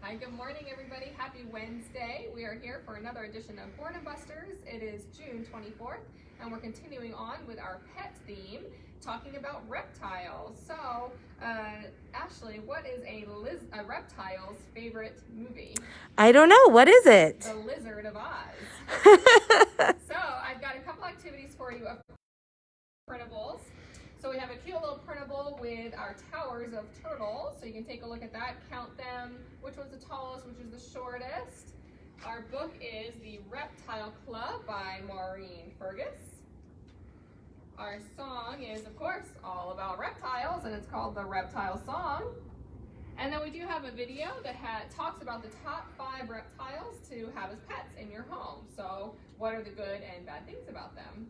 Hi, good morning everybody. Happy Wednesday. We are here for another edition of Boredom Busters. It is June 24th and we're continuing on with our pet theme, talking about reptiles. So, Ashley, what is a reptile's favorite movie? I don't know. What is it? The Lizard of Oz. So, I've got a couple activities for you of printables. So we have a cute little printable with our towers of turtles. So you can take a look at that, count them, which one's the tallest, which is the shortest. Our book is The Reptile Club by Maureen Fergus. Our song is, of course, all about reptiles, and it's called The Reptile Song. And then we do have a video that talks about the top 5 reptiles to have as pets in your home. So what are the good and bad things about them?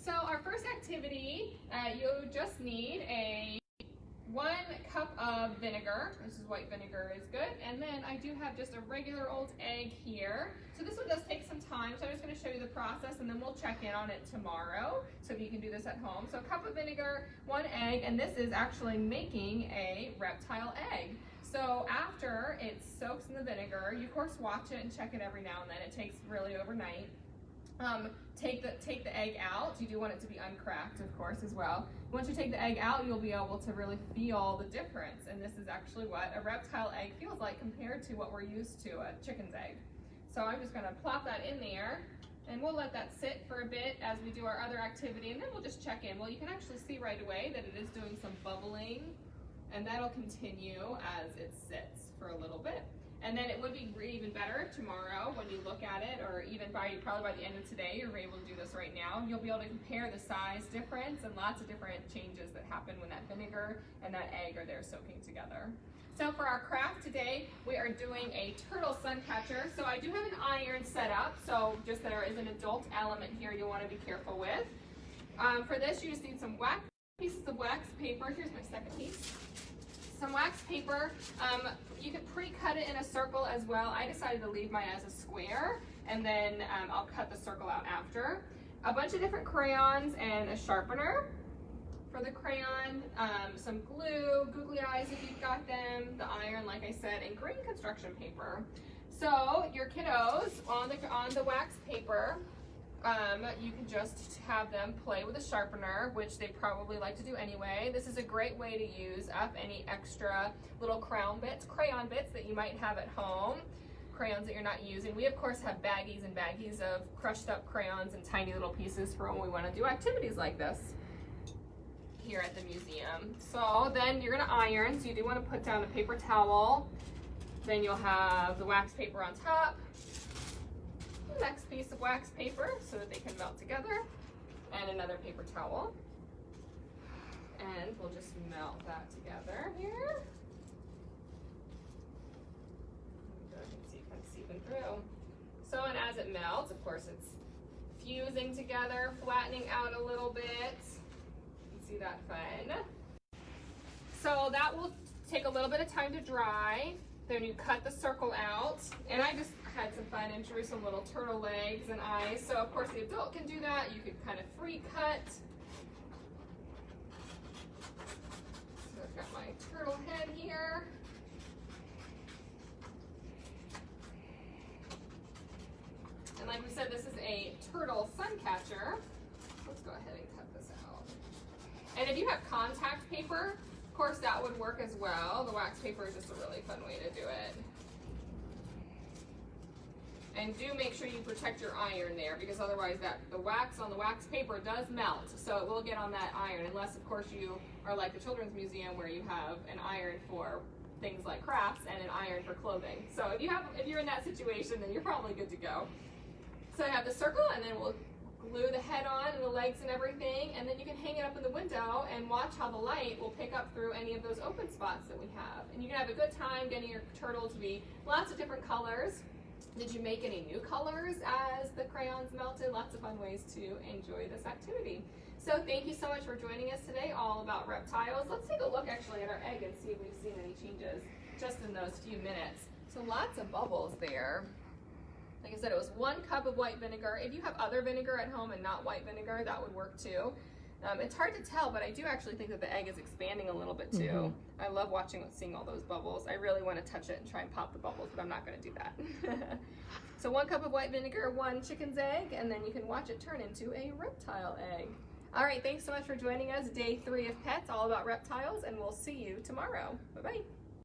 So our first activity, you just need 1 cup of vinegar. This is white vinegar is good. And then I do have just a regular old egg here. So this one does take some time, so I'm just going to show you the process and then we'll check in on it tomorrow so that you can do this at home. So a cup of vinegar, 1 egg, and this is actually making a reptile egg. So after it soaks in the vinegar, you of course watch it and check it every now and then. It takes really overnight. Take the egg out. You do want it to be uncracked, of course, as well. Once you take the egg out, you'll be able to really feel the difference. And this is actually what a reptile egg feels like compared to what we're used to, a chicken's egg. So I'm just going to plop that in there, and we'll let that sit for a bit as we do our other activity, and then we'll just check in. Well, you can actually see right away that it is doing some bubbling, and that'll continue as it sits for a little bit. And then it would be even better tomorrow when you look at it, or even probably by the end of today, you're able to do this right now. You'll be able to compare the size difference and lots of different changes that happen when that vinegar and that egg are there soaking together. So for our craft today, we are doing a turtle sun catcher. So I do have an iron set up, so just there is an adult element here you'll want to be careful with. For this, you just need some pieces of wax paper. Here's my second piece. Some wax paper. You can pre-cut it in a circle as well. I decided to leave mine as a square, and then I'll cut the circle out after. A bunch of different crayons and a sharpener for the crayon, some glue, googly eyes if you've got them, the iron, like I said, and green construction paper. So your kiddos on the wax paper, you can just have them play with a sharpener, which they probably like to do anyway. This is a great way to use up any extra little crayon bits that you might have at home, crayons that you're not using. We of course have baggies and baggies of crushed up crayons and tiny little pieces for when we want to do activities like this here at the museum. So then you're going to iron, so you do want to put down a paper towel. Then you'll have the wax paper on top. Next piece of wax paper so that they can melt together, and another paper towel, and we'll just melt that together here. You can see kind of seeping through. So, and as it melts, of course, it's fusing together, flattening out a little bit. You can see that fun. So that will take a little bit of time to dry. Then you cut the circle out, and I just had some fun and drew some little turtle legs and eyes. So of course the adult can do that. You could kind of free cut. So I've got my turtle head here. And like we said, this is a turtle sun catcher. Let's go ahead and cut this out. And if you have contact paper, of course that would work as well. The wax paper is just a really fun way to do it. And do make sure you protect your iron there, because otherwise the wax on the wax paper does melt. So it will get on that iron, unless of course you are like the Children's Museum where you have an iron for things like crafts and an iron for clothing. So if you're in that situation, then you're probably good to go. So I have the circle, and then we'll glue the head on and the legs and everything, and then you can hang it up in the window and watch how the light will pick up through any of those open spots that we have. And you can have a good time getting your turtle to be lots of different colors. Did you make any new colors as the crayons melted? Lots of fun ways to enjoy this activity. So thank you so much for joining us today, all about reptiles. Let's take a look actually at our egg and see if we've seen any changes just in those few minutes. So lots of bubbles there. Like I said, it was 1 cup of white vinegar. If you have other vinegar at home and not white vinegar, that would work too. It's hard to tell, but I do actually think that the egg is expanding a little bit too. I love seeing all those bubbles. I really want to touch it and try and pop the bubbles, but I'm not going to do that. So 1 cup of white vinegar, 1 chicken's egg, and then you can watch it turn into a reptile egg. All right, thanks so much for joining us. Day 3 of Pets, all about reptiles, and we'll see you tomorrow. Bye-bye.